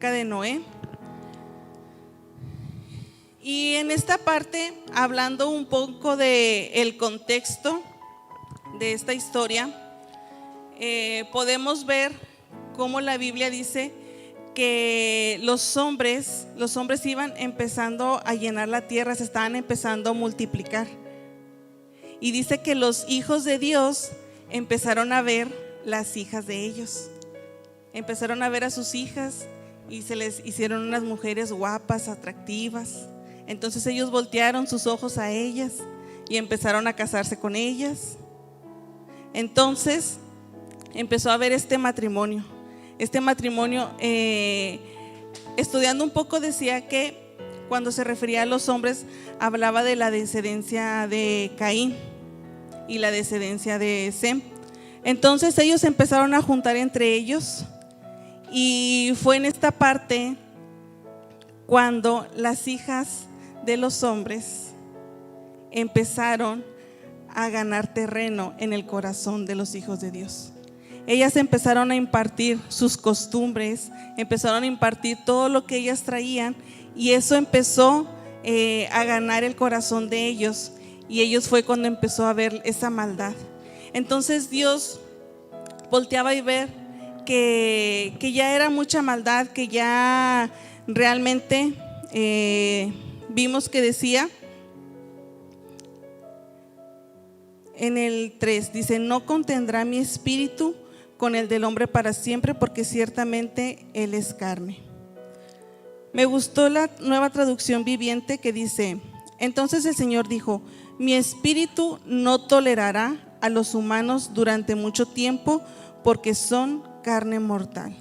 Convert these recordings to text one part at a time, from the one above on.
acerca de Noé. Y en esta parte, hablando un poco del contexto de esta historia, podemos ver cómo la Biblia dice que los hombres iban empezando a llenar la tierra, se estaban empezando a multiplicar. Y dice que los hijos de Dios empezaron a ver las hijas de ellos, empezaron a ver a sus hijas y se les hicieron unas mujeres guapas, atractivas. Entonces ellos voltearon sus ojos a ellas y empezaron a casarse con ellas. Entonces empezó a haber este matrimonio. Estudiando un poco, decía que cuando se refería a los hombres, hablaba de la descendencia de Caín y la descendencia de Sem. Entonces ellos empezaron a juntar entre ellos, y fue en esta parte cuando las hijas de los hombres empezaron a ganar terreno en el corazón de los hijos de Dios. Ellas empezaron a impartir sus costumbres, empezaron a impartir todo lo que ellas traían, y eso empezó a ganar el corazón de ellos, y ellos fue cuando empezó a ver esa maldad. Entonces Dios volteaba y ver que ya era mucha maldad, que ya realmente vimos que decía en el 3, dice: no contendrá mi espíritu con el del hombre para siempre, porque ciertamente él es carne. Me gustó la Nueva Traducción Viviente, que dice: entonces el Señor dijo: mi espíritu no tolerará a los humanos durante mucho tiempo, porque son carne mortal.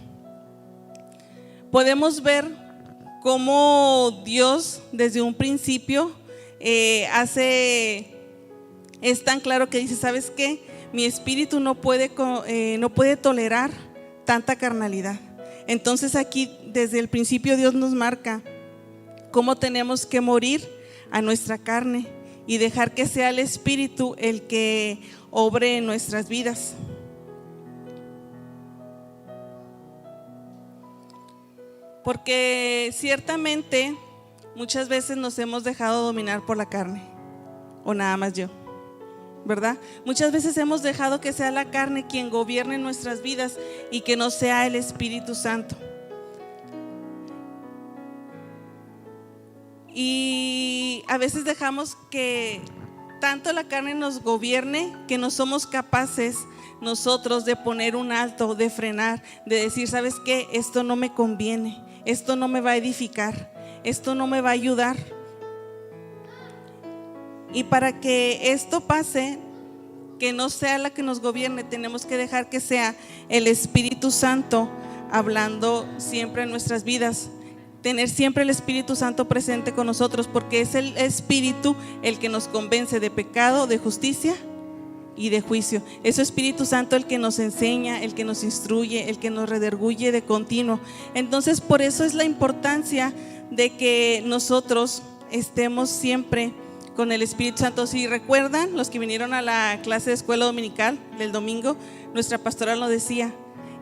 Podemos ver cómo Dios desde un principio es tan claro que dice: ¿sabes qué? Mi espíritu no puede tolerar tanta carnalidad. Entonces aquí desde el principio Dios nos marca cómo tenemos que morir a nuestra carne y dejar que sea el espíritu el que obre en nuestras vidas. Porque ciertamente muchas veces nos hemos dejado dominar por la carne, o nada más yo, ¿verdad? Muchas veces hemos dejado que sea la carne quien gobierne nuestras vidas y que no sea el Espíritu Santo. Y a veces dejamos que tanto la carne nos gobierne que no somos capaces nosotros de poner un alto, de frenar, de decir: ¿sabes qué? Esto no me conviene, esto no me va a edificar, esto no me va a ayudar. Y para que esto pase, que no sea la que nos gobierne, tenemos que dejar que sea el Espíritu Santo hablando siempre en nuestras vidas. Tener siempre el Espíritu Santo presente con nosotros, porque es el Espíritu el que nos convence de pecado, de justicia y de juicio. Es el Espíritu Santo el que nos enseña, el que nos instruye, el que nos redarguye de continuo. Entonces por eso es la importancia de que nosotros estemos siempre con el Espíritu Santo. Si recuerdan, los que vinieron a la clase de escuela dominical del domingo, nuestra pastora nos decía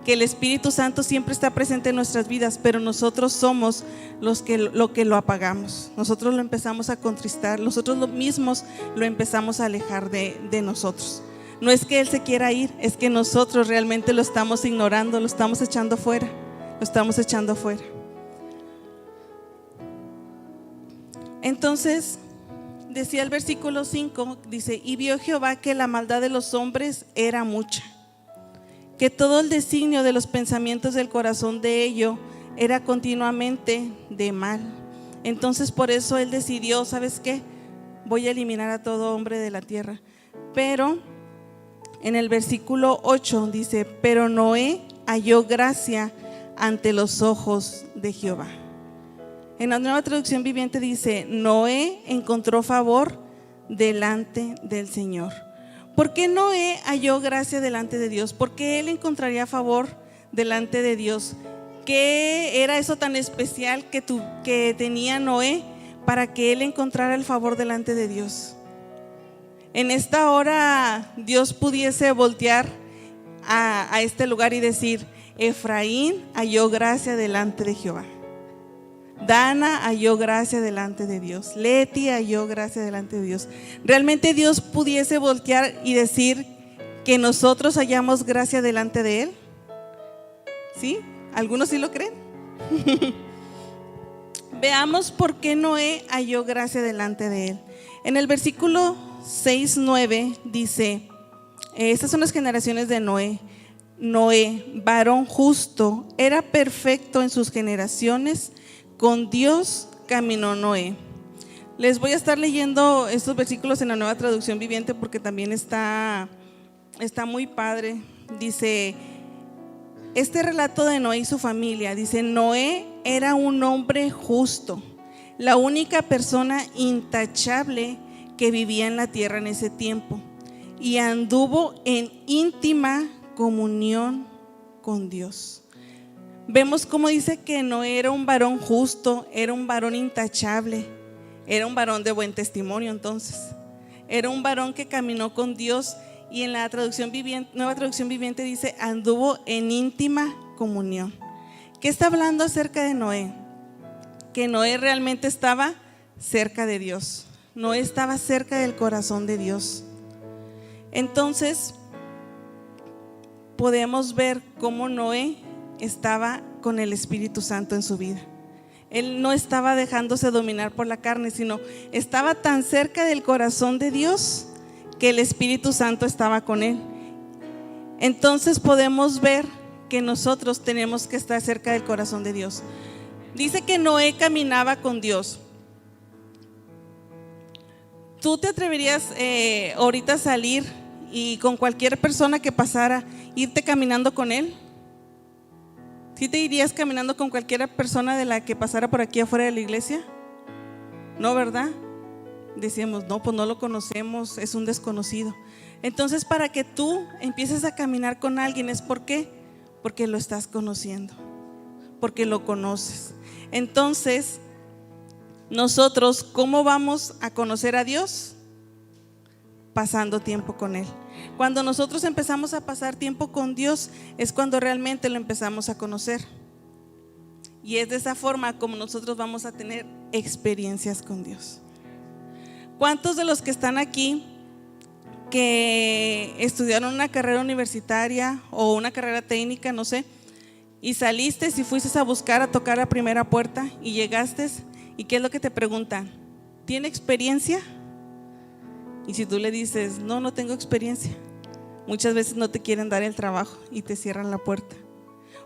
que el Espíritu Santo siempre está presente en nuestras vidas, pero nosotros somos los que lo apagamos. Nosotros lo empezamos a contristar, nosotros mismos lo empezamos a alejar de nosotros. No es que Él se quiera ir, es que nosotros realmente lo estamos ignorando, lo estamos echando fuera, lo estamos echando fuera. Entonces decía el versículo 5, dice: y vio Jehová que la maldad de los hombres era mucha, que todo el designio de los pensamientos del corazón de ellos era continuamente de mal. Entonces por eso Él decidió: ¿sabes qué? Voy a eliminar a todo hombre de la tierra. Pero en el versículo 8 dice: pero Noé halló gracia ante los ojos de Jehová. En la Nueva Traducción Viviente dice: Noé encontró favor delante del Señor. ¿Por qué Noé halló gracia delante de Dios? ¿Por qué él encontraría favor delante de Dios? ¿Qué era eso tan especial que tenía Noé para que él encontrara el favor delante de Dios? En esta hora Dios pudiese voltear a este lugar y decir: Efraín halló gracia delante de Jehová. Dana halló gracia delante de Dios. Leti halló gracia delante de Dios. ¿Realmente Dios pudiese voltear y decir que nosotros hallamos gracia delante de Él? ¿Sí? ¿Algunos sí lo creen? Veamos por qué Noé halló gracia delante de Él. En el versículo 6-9 dice, estas son las generaciones de Noé. Noé, varón justo, era perfecto en sus generaciones, con Dios caminó Noé. Les voy a estar leyendo estos versículos en la Nueva Traducción Viviente porque también está muy padre. Dice, este relato de Noé y su familia, dice, Noé era un hombre justo, la única persona intachable que vivía en la tierra en ese tiempo, y anduvo en íntima comunión con Dios. Vemos cómo dice que Noé era un varón justo, era un varón intachable, era un varón de buen testimonio. Entonces era un varón que caminó con Dios, y en la Nueva Traducción Viviente dice, anduvo en íntima comunión. ¿Qué está hablando acerca de Noé? Que Noé realmente estaba cerca de Dios. Noé estaba cerca del corazón de Dios. Entonces podemos ver cómo Noé estaba con el Espíritu Santo en su vida. Él no estaba dejándose dominar por la carne, sino estaba tan cerca del corazón de Dios que el Espíritu Santo estaba con él. Entonces podemos ver que nosotros tenemos que estar cerca del corazón de Dios. Dice que Noé caminaba con Dios. ¿Tú te atreverías ahorita a salir y con cualquier persona que pasara, irte caminando con él? ¿Sí te irías caminando con cualquier persona de la que pasara por aquí afuera de la iglesia? No, ¿verdad? Decíamos, no, pues no lo conocemos, es un desconocido. Entonces, para que tú empieces a caminar con alguien, ¿es por qué? Porque lo estás conociendo, porque lo conoces. Entonces, nosotros, ¿cómo vamos a conocer a Dios? Pasando tiempo con Él. Cuando nosotros empezamos a pasar tiempo con Dios, es cuando realmente lo empezamos a conocer. Y es de esa forma como nosotros vamos a tener experiencias con Dios. ¿Cuántos de los que están aquí que estudiaron una carrera universitaria o una carrera técnica, no sé, y saliste y fuiste a buscar, a tocar la primera puerta y llegaste, y qué es lo que te preguntan? ¿Tiene experiencia? Y si tú le dices, no, no tengo experiencia, muchas veces no te quieren dar el trabajo y te cierran la puerta.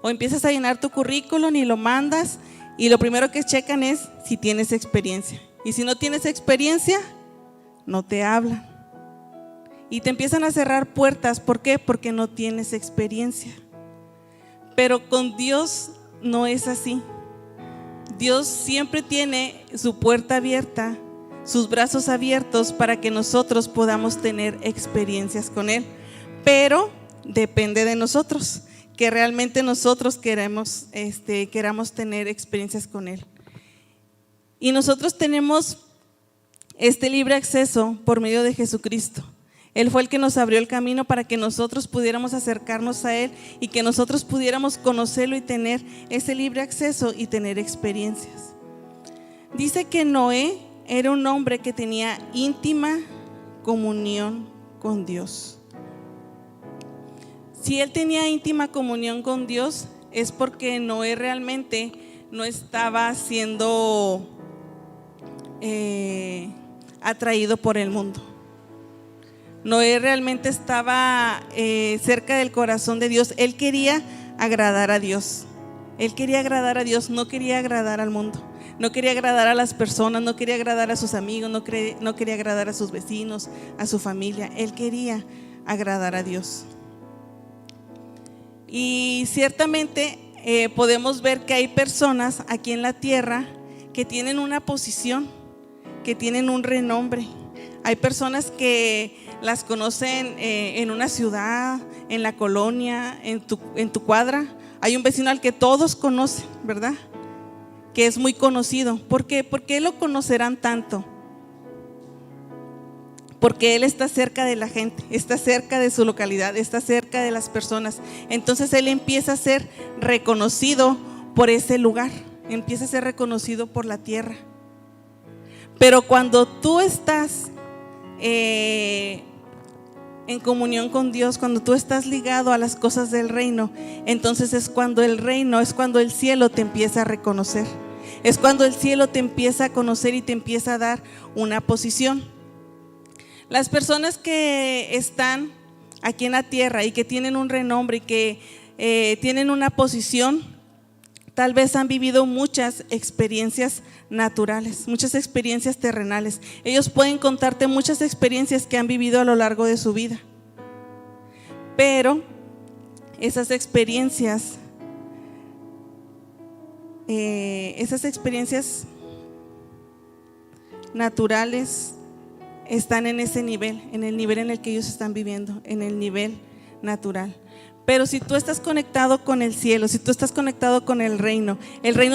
O empiezas a llenar tu currículum y lo mandas, y lo primero que checan es si tienes experiencia. Y si no tienes experiencia, no te hablan. Y te empiezan a cerrar puertas. ¿Por qué? Porque no tienes experiencia. Pero con Dios no es así. Dios siempre tiene su puerta abierta, sus brazos abiertos para que nosotros podamos tener experiencias con Él. Pero depende de nosotros, que realmente nosotros queramos tener experiencias con Él. Y nosotros tenemos este libre acceso por medio de Jesucristo. Él fue el que nos abrió el camino para que nosotros pudiéramos acercarnos a Él y que nosotros pudiéramos conocerlo y tener ese libre acceso y tener experiencias. Dice que Noé era un hombre que tenía íntima comunión con Dios. Si él tenía íntima comunión con Dios, es porque Noé realmente no estaba siendo atraído por el mundo. Noé realmente estaba cerca del corazón de Dios. Él quería agradar a Dios. Él quería agradar a Dios, no quería agradar al mundo. No quería agradar a las personas, no quería agradar a sus amigos, no quería agradar a sus vecinos, a su familia. Él quería agradar a Dios. Y ciertamente podemos ver que hay personas aquí en la tierra que tienen una posición, que tienen un renombre. Hay personas que las conocen en una ciudad, en la colonia, en tu cuadra. Hay un vecino al que todos conocen, ¿verdad? Que es muy conocido. ¿Por qué? ¿Por qué lo conocerán tanto? porque Él está cerca de la gente, está cerca de su localidad, está cerca de las personas. Entonces Él empieza a ser reconocido por ese lugar, empieza a ser reconocido por la tierra. Pero cuando tú estás en comunión con Dios, cuando tú estás ligado a las cosas del reino, entonces es cuando el reino, es cuando el cielo te empieza a reconocer, es cuando el cielo te empieza a conocer y te empieza a dar una posición. Las personas que están aquí en la tierra y que tienen un renombre y que tienen una posición, tal vez han vivido muchas experiencias naturales, muchas experiencias terrenales. Ellos pueden contarte muchas experiencias que han vivido a lo largo de su vida, pero esas experiencias naturales están en ese nivel, en el nivel en el que ellos están viviendo, en el nivel natural. Pero si tú estás conectado con el cielo, si tú estás conectado con el reino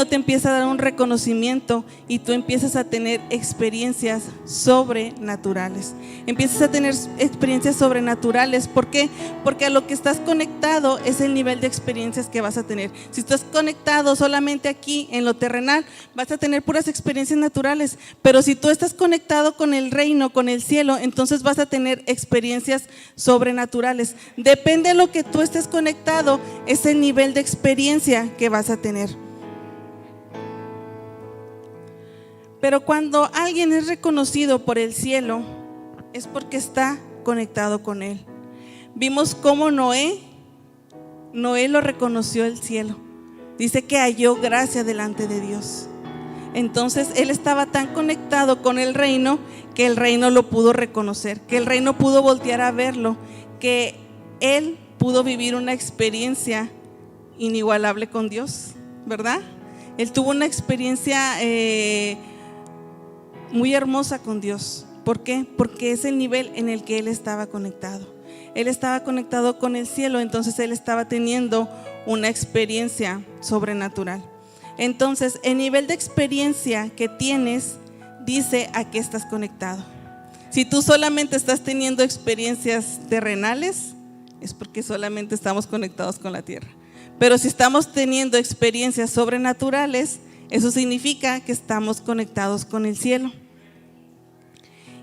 te empieza a dar un reconocimiento y tú empiezas a tener experiencias sobrenaturales. Empiezas a tener experiencias sobrenaturales. ¿Por qué? Porque a lo que estás conectado es el nivel de experiencias que vas a tener. Si estás conectado solamente aquí en lo terrenal, vas a tener puras experiencias naturales. Pero si tú estás conectado con el reino, con el cielo, entonces vas a tener experiencias sobrenaturales. Depende de lo que tú estés conectado, es el nivel de experiencia que vas a tener. Pero cuando alguien es reconocido por el cielo, es porque está conectado con Él. Vimos cómo Noé lo reconoció el cielo. Dice que halló gracia delante de Dios. Entonces él estaba tan conectado con el reino que el reino lo pudo reconocer, que el reino pudo voltear a verlo, que él pudo vivir una experiencia inigualable con Dios, ¿verdad? Él tuvo una experiencia muy hermosa con Dios. ¿Por qué? Porque es el nivel en el que él estaba conectado. Él estaba conectado con el cielo, entonces él estaba teniendo una experiencia sobrenatural. Entonces, el nivel de experiencia que tienes dice a qué estás conectado. Si tú solamente estás teniendo experiencias terrenales, es porque solamente estamos conectados con la tierra. Pero si estamos teniendo experiencias sobrenaturales, eso significa que estamos conectados con el cielo.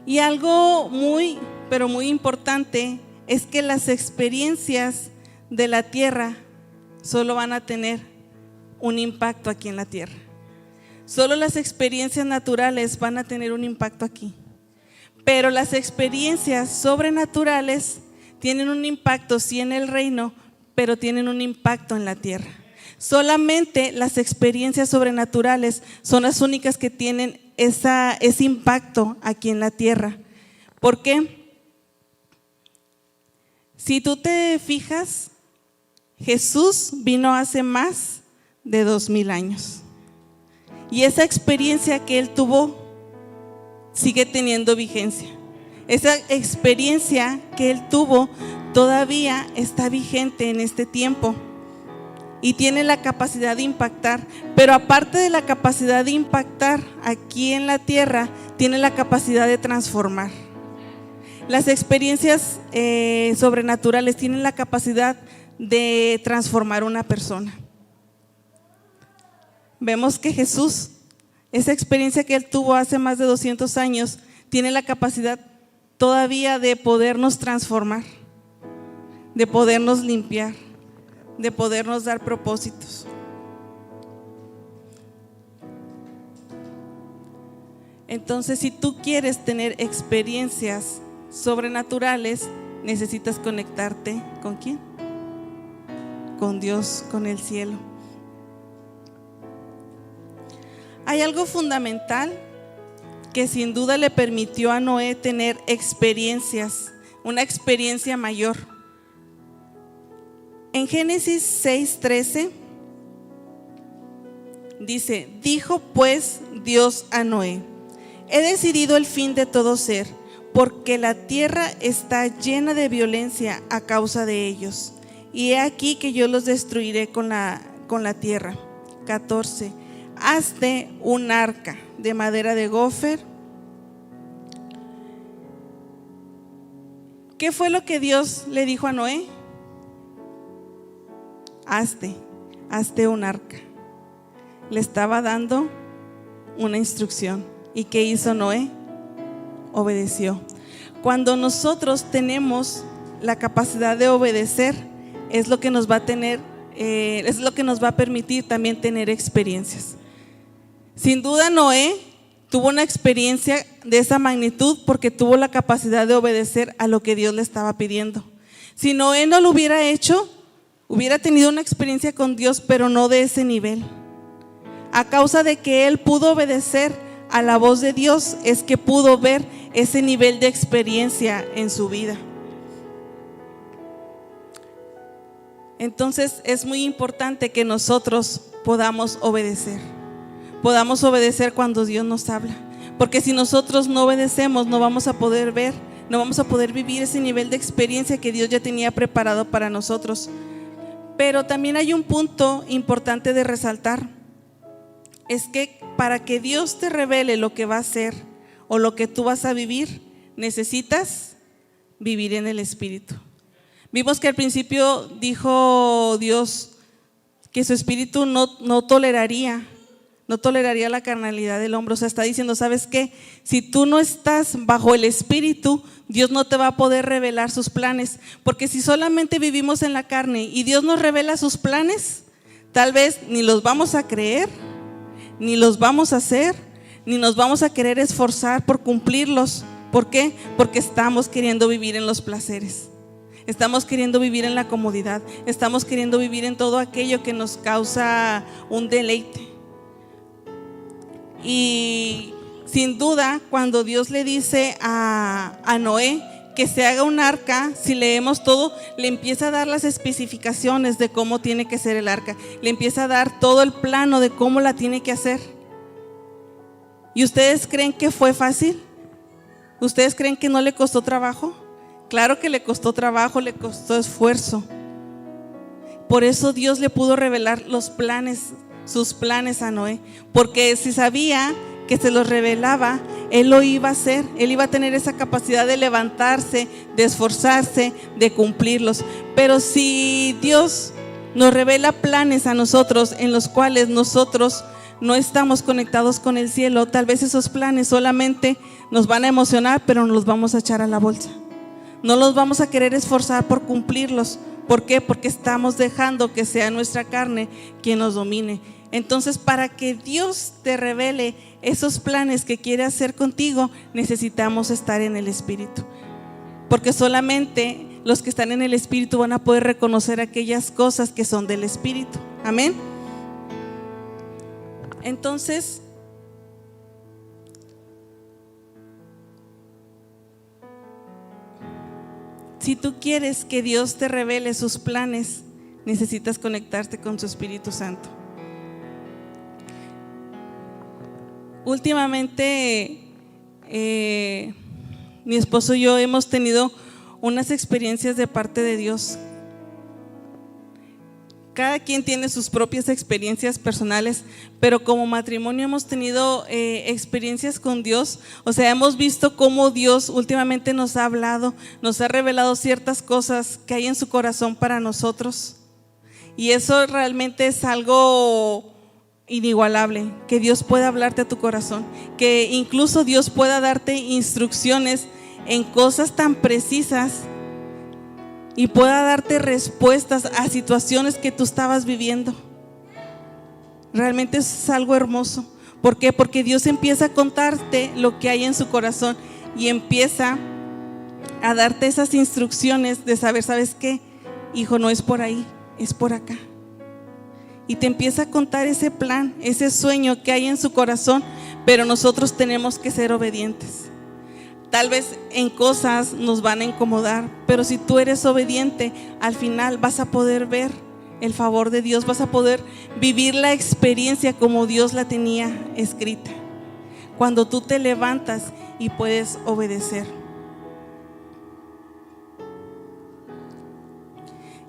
Y algo muy, pero muy importante es que las experiencias de la tierra solo van a tener un impacto aquí en la tierra. Solo las experiencias naturales van a tener un impacto aquí. Pero las experiencias sobrenaturales tienen un impacto, sí, en el reino, pero tienen un impacto en la tierra. Solamente las experiencias sobrenaturales son las únicas que tienen ese impacto aquí en la tierra. ¿Por qué? Si tú te fijas, Jesús vino hace más de 2000 años. Y esa experiencia que él tuvo sigue teniendo vigencia. Esa experiencia que él tuvo todavía está vigente en este tiempo y tiene la capacidad de impactar. Pero aparte de la capacidad de impactar aquí en la tierra, tiene la capacidad de transformar. Las experiencias sobrenaturales tienen la capacidad de transformar una persona. Vemos que Jesús, esa experiencia que él tuvo hace más de 200 años, tiene la capacidad todavía de podernos transformar, de podernos limpiar, de podernos dar propósitos. Entonces, si tú quieres tener experiencias sobrenaturales, necesitas conectarte ¿con quién? Con Dios, con el cielo. Hay algo fundamental que sin duda le permitió a Noé tener experiencias, una experiencia mayor. En Génesis 6:13 dice: dijo pues Dios a Noé: he decidido el fin de todo ser, porque la tierra está llena de violencia a causa de ellos, y he aquí que yo los destruiré con la tierra. 14. Hazte un arca de madera de gofer ¿Qué fue lo que Dios le dijo a Noé? Hazte un arca. Le estaba dando una instrucción. ¿Y qué hizo Noé? Obedeció. Cuando nosotros tenemos la capacidad de obedecer, es lo que nos va a tener, es lo que nos va a permitir también tener experiencias. Sin duda Noé tuvo una experiencia de esa magnitud porque tuvo la capacidad de obedecer a lo que Dios le estaba pidiendo. Si Noé no lo hubiera hecho, hubiera tenido una experiencia con Dios, pero no de ese nivel. A causa de que él pudo obedecer a la voz de Dios, es que pudo ver ese nivel de experiencia en su vida. Entonces es muy importante que nosotros podamos obedecer cuando Dios nos habla, porque si nosotros no obedecemos no vamos a poder ver, no vamos a poder vivir ese nivel de experiencia que Dios ya tenía preparado para nosotros. Pero también hay un punto importante de resaltar, es que para que Dios te revele lo que va a hacer o lo que tú vas a vivir, necesitas vivir en el Espíritu. Vimos que al principio dijo Dios que su Espíritu no toleraría la carnalidad del hombre. O sea, está diciendo, ¿sabes qué? Si tú no estás bajo el Espíritu, Dios no te va a poder revelar sus planes. Porque si solamente vivimos en la carne y Dios nos revela sus planes, tal vez ni los vamos a creer, ni los vamos a hacer, ni nos vamos a querer esforzar por cumplirlos. ¿Por qué? Porque estamos queriendo vivir en los placeres. Estamos queriendo vivir en la comodidad. Estamos queriendo vivir en todo aquello que nos causa un deleite. Y sin duda, cuando Dios le dice a Noé que se haga un arca, si leemos todo, le empieza a dar las especificaciones de cómo tiene que ser el arca. Le empieza a dar todo el plano de cómo la tiene que hacer. ¿Y ustedes creen que fue fácil? ¿Ustedes creen que no le costó trabajo? Claro que le costó trabajo, le costó esfuerzo. Por eso Dios le pudo revelar sus planes a Noé, porque si sabía que se los revelaba, él lo iba a hacer. Él iba a tener esa capacidad de levantarse, de esforzarse, de cumplirlos. Pero si Dios nos revela planes a nosotros en los cuales nosotros no estamos conectados con el cielo, tal vez esos planes solamente nos van a emocionar, pero nos los vamos a echar a la bolsa. No los vamos a querer esforzar por cumplirlos. ¿Por qué? Porque estamos dejando que sea nuestra carne quien nos domine. Entonces, para que Dios te revele esos planes que quiere hacer contigo, necesitamos estar en el Espíritu. Porque solamente los que están en el Espíritu van a poder reconocer aquellas cosas que son del Espíritu. Amén. Entonces, si tú quieres que Dios te revele sus planes, necesitas conectarte con su Espíritu Santo. Últimamente, mi esposo y yo hemos tenido unas experiencias de parte de Dios. Cada quien tiene sus propias experiencias personales, pero como matrimonio hemos tenido experiencias con Dios. O sea, hemos visto cómo Dios últimamente nos ha hablado, nos ha revelado ciertas cosas que hay en su corazón para nosotros. Y eso realmente es algo inigualable, que Dios pueda hablarte a tu corazón, que incluso Dios pueda darte instrucciones en cosas tan precisas y pueda darte respuestas a situaciones que tú estabas viviendo. Realmente es algo hermoso. ¿Por qué? Porque Dios empieza a contarte lo que hay en su corazón y empieza a darte esas instrucciones de saber, ¿sabes qué? Hijo, no es por ahí, es por acá. Y te empieza a contar ese plan, ese sueño que hay en su corazón, pero nosotros tenemos que ser obedientes. Tal vez en cosas nos van a incomodar, pero si tú eres obediente, al final vas a poder ver el favor de Dios, vas a poder vivir la experiencia como Dios la tenía escrita. Cuando tú te levantas y puedes obedecer.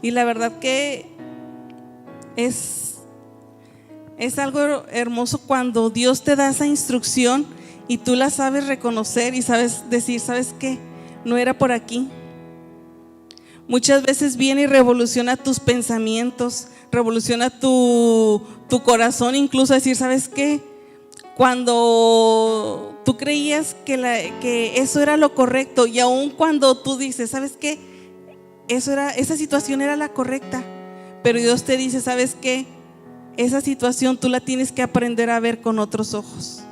Y la verdad que es algo hermoso cuando Dios te da esa instrucción y tú la sabes reconocer y sabes decir, ¿sabes qué? No era por aquí, Muchas veces viene y revoluciona tus pensamientos, revoluciona tu corazón, incluso a decir, ¿sabes qué? Cuando tú creías que eso era lo correcto, y aun cuando tú dices, ¿sabes qué? Esa situación era la correcta, pero Dios te dice, ¿sabes qué? Esa situación tú la tienes que aprender a ver con otros ojos.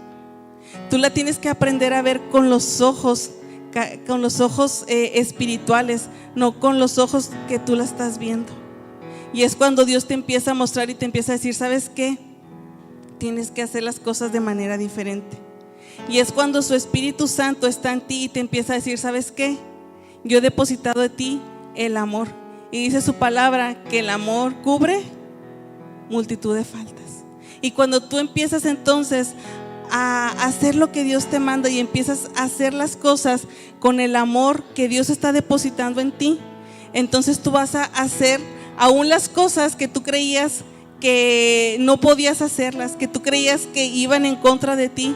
Tú la tienes que aprender a ver con los ojos espirituales, no con los ojos que tú la estás viendo. Y es cuando Dios te empieza a mostrar y te empieza a decir, ¿sabes qué? Tienes que hacer las cosas de manera diferente. Y es cuando su Espíritu Santo está en ti y te empieza a decir, ¿sabes qué? Yo he depositado en ti el amor. Y dice su palabra que el amor cubre multitud de faltas. Y cuando tú empiezas entonces a hacer lo que Dios te manda y empiezas a hacer las cosas con el amor que Dios está depositando en ti, entonces tú vas a hacer aún las cosas que tú creías que no podías hacerlas, que tú creías que iban en contra de ti,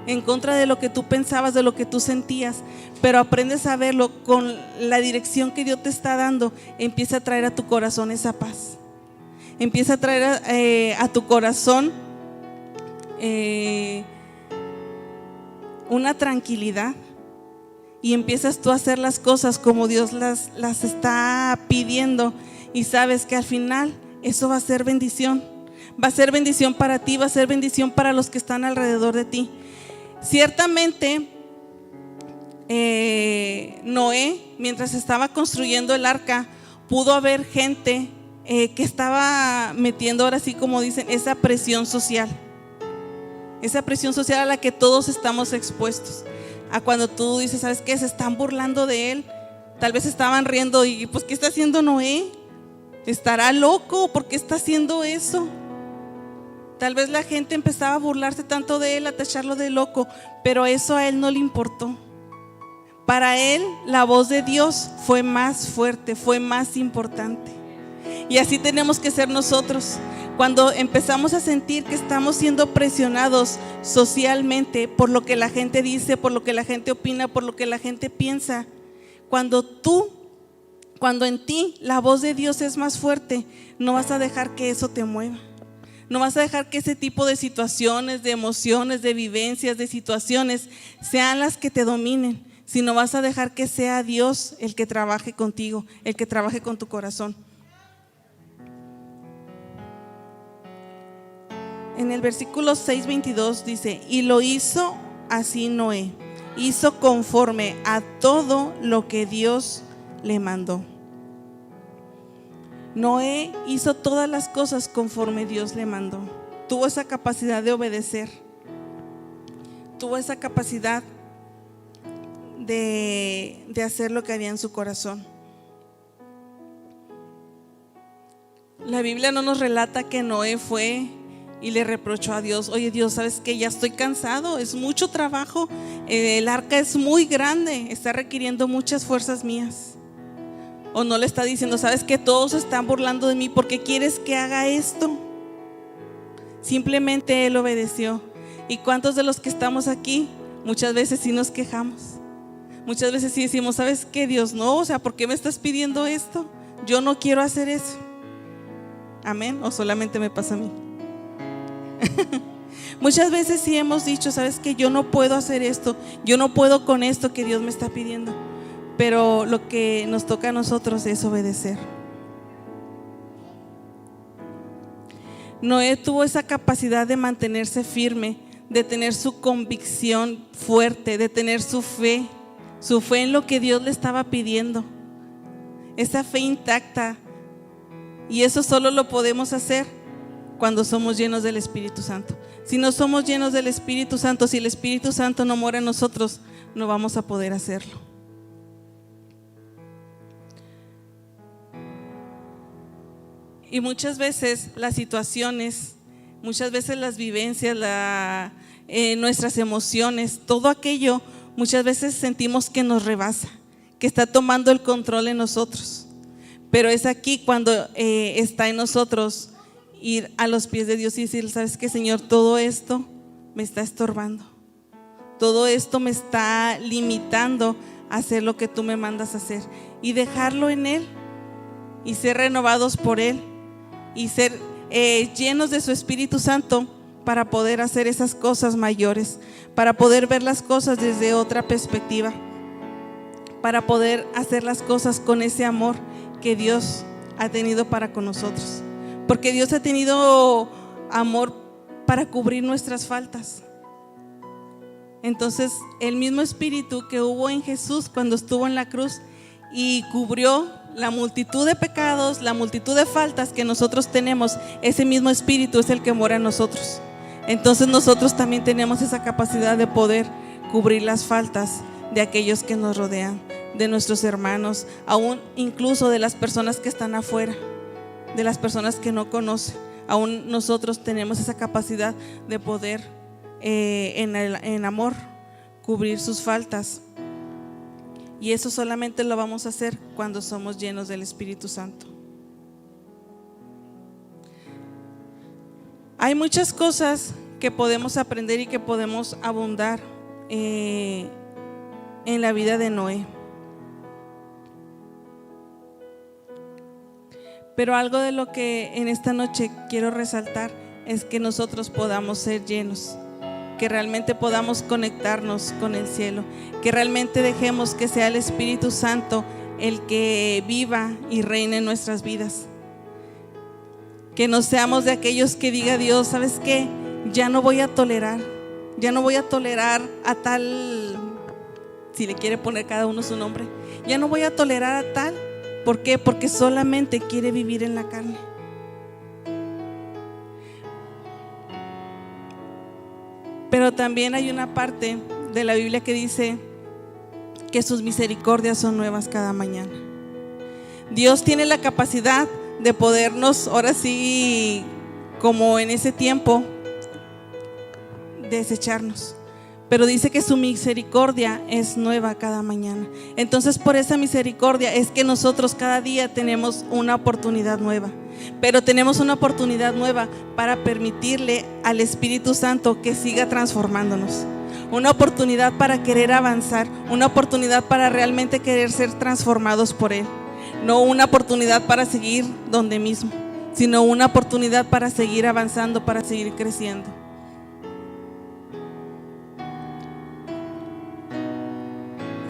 en contra de lo que tú pensabas, de lo que tú sentías, pero aprendes a verlo con la dirección que Dios te está dando. Empieza a traer a tu corazón esa paz, empieza a traer a tu corazón una tranquilidad, y empiezas tú a hacer las cosas como Dios las está pidiendo, y sabes que al final eso va a ser bendición. Va a ser bendición para ti, va a ser bendición para los que están alrededor de ti. Ciertamente Noé, mientras estaba construyendo el arca, pudo haber gente que estaba metiendo, ahora sí como dicen, esa presión social a la que todos estamos expuestos. A cuando tú dices, ¿sabes qué? Se están burlando de él. Tal vez estaban riendo y pues, ¿qué está haciendo Noé? ¿Estará loco? ¿Por qué está haciendo eso? Tal vez la gente empezaba a burlarse tanto de él, a tacharlo de loco, pero eso a él no le importó. Para él la voz de Dios fue más fuerte, fue más importante. Y así tenemos que ser nosotros. Cuando empezamos a sentir que estamos siendo presionados socialmente por lo que la gente dice, por lo que la gente opina, por lo que la gente piensa, cuando en ti la voz de Dios es más fuerte, no vas a dejar que eso te mueva. No vas a dejar que ese tipo de situaciones, de emociones, de vivencias, de situaciones sean las que te dominen, sino vas a dejar que sea Dios el que trabaje contigo, el que trabaje con tu corazón. En el versículo 6:22 dice, y lo hizo así Noé, hizo conforme a todo lo que Dios le mandó. Noé hizo todas las cosas conforme Dios le mandó. Tuvo esa capacidad de obedecer, tuvo esa capacidad de hacer lo que había en su corazón. La Biblia no nos relata que Noé fue y le reprochó a Dios, oye Dios, ¿sabes qué? Ya estoy cansado, es mucho trabajo, el arca es muy grande, está requiriendo muchas fuerzas mías. O no le está diciendo, ¿sabes qué? Todos están burlando de mí, ¿por qué quieres que haga esto? Simplemente él obedeció. ¿Y cuántos de los que estamos aquí muchas veces sí nos quejamos? Muchas veces sí decimos, ¿sabes qué? Dios, no, o sea, ¿por qué me estás pidiendo esto? Yo no quiero hacer eso. Amén. ¿O solamente me pasa a mí? Muchas veces sí hemos dicho, ¿sabes qué? Yo no puedo hacer esto, yo no puedo con esto que Dios me está pidiendo. Pero lo que nos toca a nosotros es obedecer. Noé tuvo esa capacidad de mantenerse firme, de tener su convicción fuerte, de tener su fe en lo que Dios le estaba pidiendo, esa fe intacta. Y eso solo lo podemos hacer cuando somos llenos del Espíritu Santo. Si no somos llenos del Espíritu Santo, si el Espíritu Santo no mora en nosotros, no vamos a poder hacerlo. Y muchas veces las situaciones, muchas veces las vivencias, nuestras emociones, todo aquello, muchas veces sentimos que nos rebasa, que está tomando el control en nosotros. Pero es aquí cuando está en nosotros ir a los pies de Dios y decir, ¿sabes qué, Señor? Todo esto me está estorbando, todo esto me está limitando hacer lo que tú me mandas a hacer y dejarlo en Él y ser renovados por Él y ser llenos de su Espíritu Santo para poder hacer esas cosas mayores, para poder ver las cosas desde otra perspectiva, para poder hacer las cosas con ese amor que Dios ha tenido para con nosotros, porque Dios ha tenido amor para cubrir nuestras faltas. Entonces el mismo Espíritu que hubo en Jesús cuando estuvo en la cruz y cubrió la multitud de pecados, la multitud de faltas que nosotros tenemos, ese mismo Espíritu es el que mora en nosotros. Entonces nosotros también tenemos esa capacidad de poder cubrir las faltas de aquellos que nos rodean, de nuestros hermanos, aún incluso de las personas que están afuera, de las personas que no conocen. Aún nosotros tenemos esa capacidad de poder en amor cubrir sus faltas. Y eso solamente lo vamos a hacer cuando somos llenos del Espíritu Santo. Hay muchas cosas que podemos aprender y que podemos abundar en la vida de Noé. Pero algo de lo que en esta noche quiero resaltar es que nosotros podamos ser llenos, que realmente podamos conectarnos con el cielo, que realmente dejemos que sea el Espíritu Santo el que viva y reine en nuestras vidas. Que no seamos de aquellos que diga Dios, ¿sabes qué? Ya no voy a tolerar a tal, si le quiere poner cada uno su nombre, ya no voy a tolerar a tal. ¿Por qué? Porque solamente quiere vivir en la carne. Pero también hay una parte de la Biblia que dice que sus misericordias son nuevas cada mañana. Dios tiene la capacidad de podernos, ahora sí, como en ese tiempo, desecharnos. Pero dice que su misericordia es nueva cada mañana. Entonces por esa misericordia es que nosotros cada día tenemos una oportunidad nueva. Pero tenemos una oportunidad nueva para permitirle al Espíritu Santo que siga transformándonos. Una oportunidad para querer avanzar, una oportunidad para realmente querer ser transformados por Él. No una oportunidad para seguir donde mismo, sino una oportunidad para seguir avanzando, para seguir creciendo.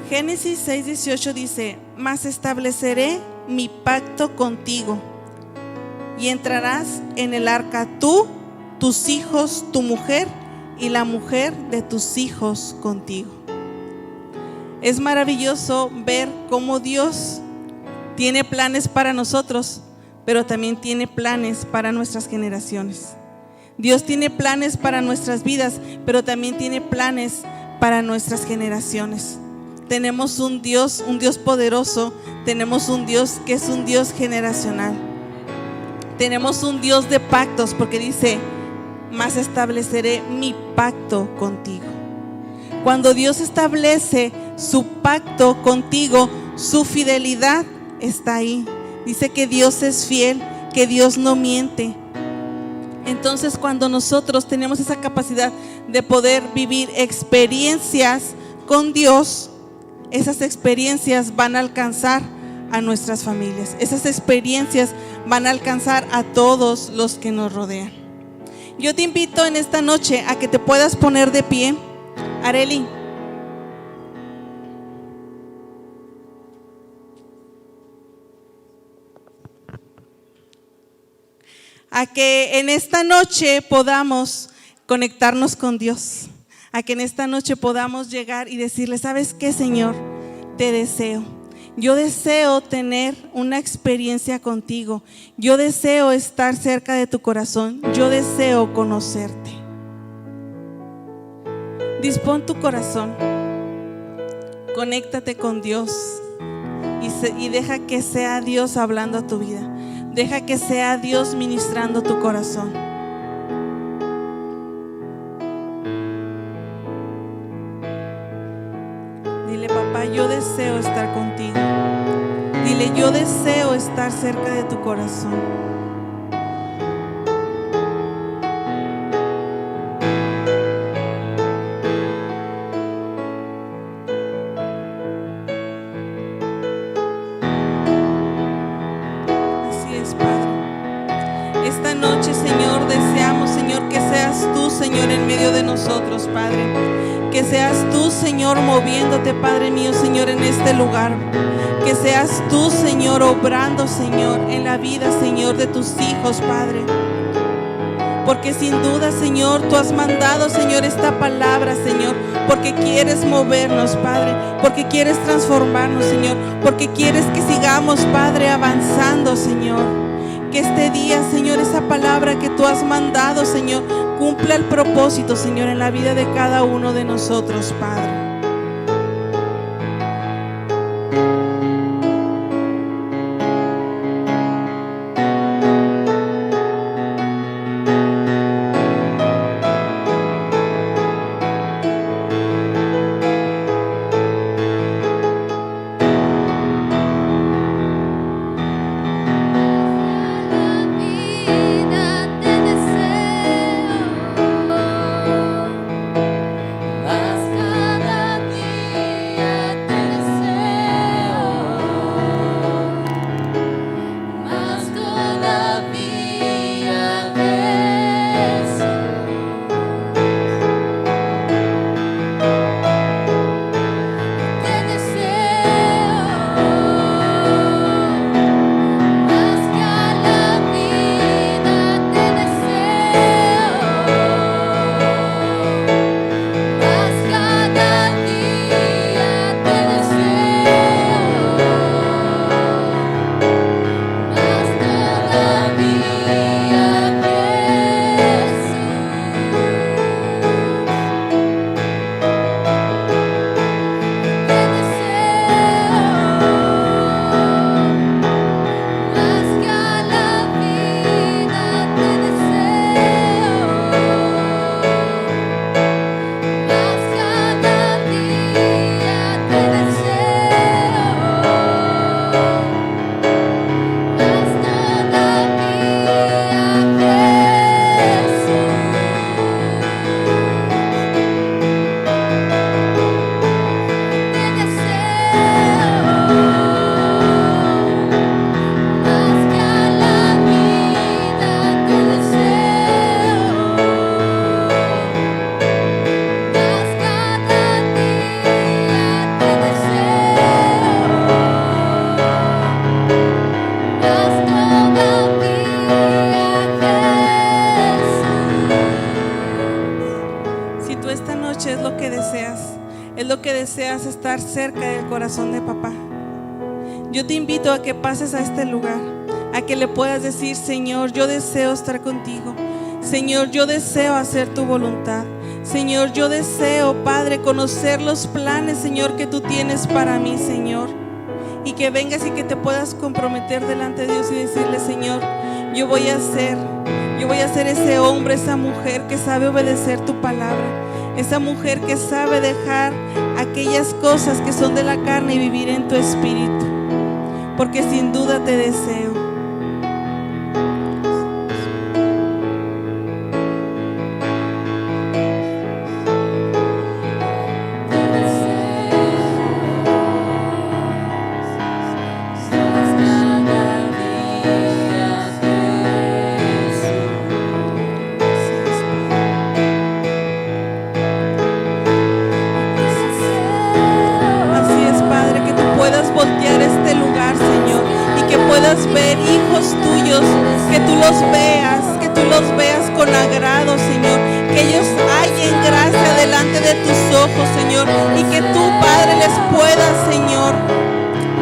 Génesis 6:18 dice: mas estableceré mi pacto contigo y entrarás en el arca tú, tus hijos, tu mujer y la mujer de tus hijos contigo. Es maravilloso ver cómo Dios tiene planes para nosotros, pero también tiene planes para nuestras generaciones. Dios tiene planes para nuestras vidas, pero también tiene planes para nuestras generaciones. Tenemos un Dios poderoso, tenemos un Dios que es un Dios generacional. Tenemos un Dios de pactos, porque dice: mas estableceré mi pacto contigo. Cuando Dios establece su pacto contigo, su fidelidad está ahí. Dice que Dios es fiel, que Dios no miente. Entonces, cuando nosotros tenemos esa capacidad de poder vivir experiencias con Dios, esas experiencias van a alcanzar a nuestras familias. Esas experiencias van a alcanzar a todos los que nos rodean. Yo te invito en esta noche a que te puedas poner de pie. Areli. A que en esta noche podamos conectarnos con Dios. A que en esta noche podamos llegar y decirle: ¿sabes qué, Señor? Te deseo. Yo deseo tener una experiencia contigo. Yo deseo estar cerca de tu corazón. Yo deseo conocerte. Dispón tu corazón. Conéctate con Dios y deja que sea Dios hablando a tu vida. Deja que sea Dios ministrando tu corazón. Dile: papá, yo deseo estar contigo. Dile: yo deseo estar cerca de tu corazón. esta noche, Señor, deseamos, Señor, que seas tú, Señor, en medio de nosotros, Padre. Que seas tú, Señor, moviéndote, Padre mío, Señor, en este lugar. Que seas tú, Señor, obrando, Señor, en la vida, Señor, de tus hijos, Padre. Porque sin duda, Señor, tú has mandado, Señor, esta palabra, Señor, porque quieres movernos, Padre, porque quieres transformarnos, Señor, porque quieres que sigamos, Padre, avanzando, Señor. Que este día, Señor, esa palabra que tú has mandado, Señor, cumpla el propósito, Señor, en la vida de cada uno de nosotros, Padre. Deseas estar cerca del corazón de papá, yo te invito a que pases a este lugar, a que le puedas decir: Señor, yo deseo estar contigo. Señor, yo deseo hacer tu voluntad. Señor, yo deseo, Padre, conocer los planes, Señor, que tú tienes para mí, Señor. Y que vengas y que te puedas comprometer delante de Dios y decirle: Señor, yo voy a ser ese hombre, esa mujer que sabe obedecer tu palabra. Esa mujer que sabe dejar aquellas cosas que son de la carne y vivir en tu espíritu, porque sin duda te deseo. Ver hijos tuyos, que tú los veas con agrado, Señor, que ellos hallen gracia delante de tus ojos, Señor, y que tú, Padre, les puedas, Señor,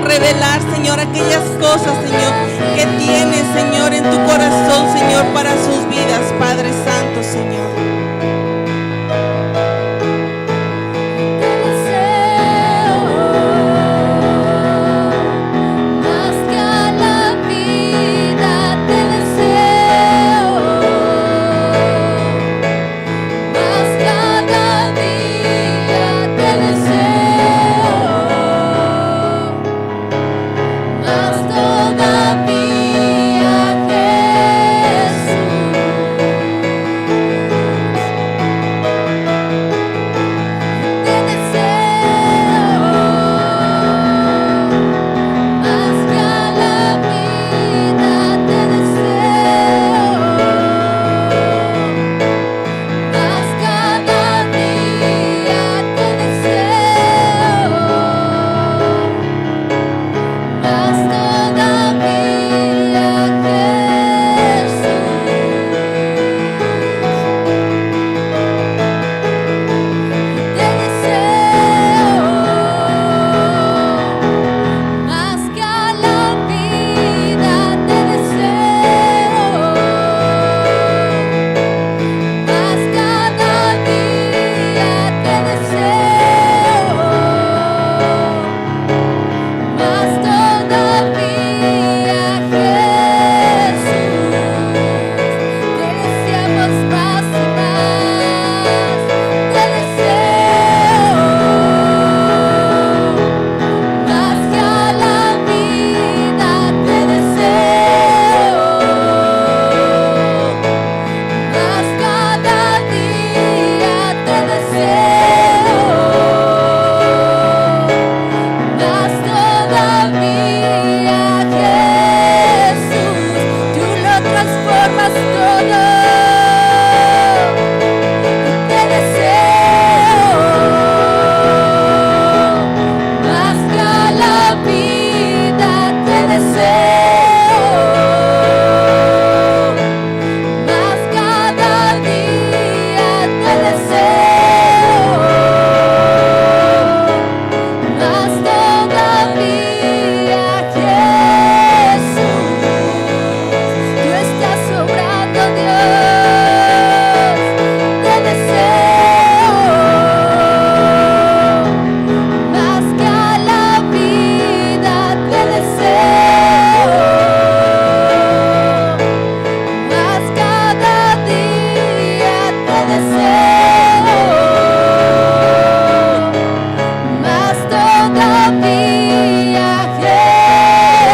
revelar, Señor, aquellas cosas, Señor, que tienes, Señor, en tu corazón, Señor, para sus vidas, Padre Santo, Señor. Todavía Jesús.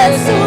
Jesús.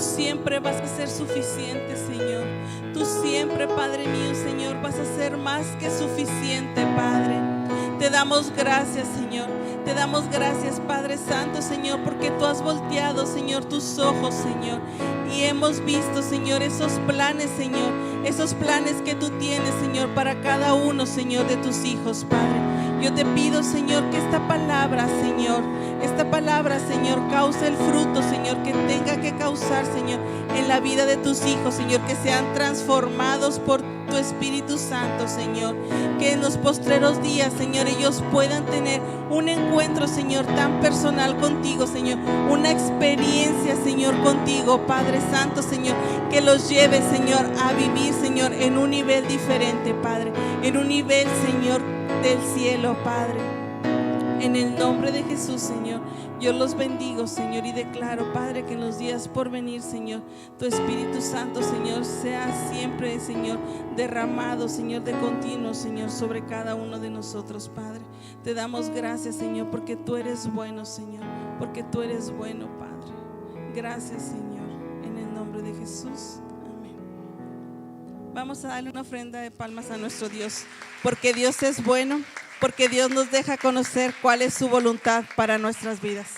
siempre vas a ser suficiente, Señor. Tú siempre, Padre mío, Señor, vas a ser más que suficiente, Padre. Te damos gracias, Señor. Te damos gracias, Padre Santo, Señor, porque tú has volteado, Señor, tus ojos, Señor, y hemos visto, Señor, esos planes, Señor, esos planes que tú tienes, Señor, para cada uno, Señor, de tus hijos, Padre. Yo te pido, Señor, que esta palabra, Señor, cause el fruto, Señor, que tenga que causar, Señor, en la vida de tus hijos, Señor, que sean transformados por tu Espíritu Santo, Señor, que en los postreros días, Señor, ellos puedan tener un encuentro, Señor, tan personal contigo, Señor, una experiencia, Señor, contigo, Padre Santo, Señor, que los lleve, Señor, a vivir, Señor, en un nivel diferente, Padre, en un nivel, Señor, del cielo, Padre. En el nombre de Jesús, Señor, yo los bendigo, Señor, y declaro, Padre, que en los días por venir, Señor, tu Espíritu Santo, Señor, sea siempre, Señor, derramado, Señor, de continuo, Señor, sobre cada uno de nosotros, Padre. Te damos gracias, Señor, porque tú eres bueno, Señor, porque tú eres bueno, Padre. Gracias, Señor, en el nombre de Jesús. Amén. Vamos a darle una ofrenda de palmas a nuestro Dios, porque Dios es bueno, porque Dios nos deja conocer cuál es su voluntad para nuestras vidas.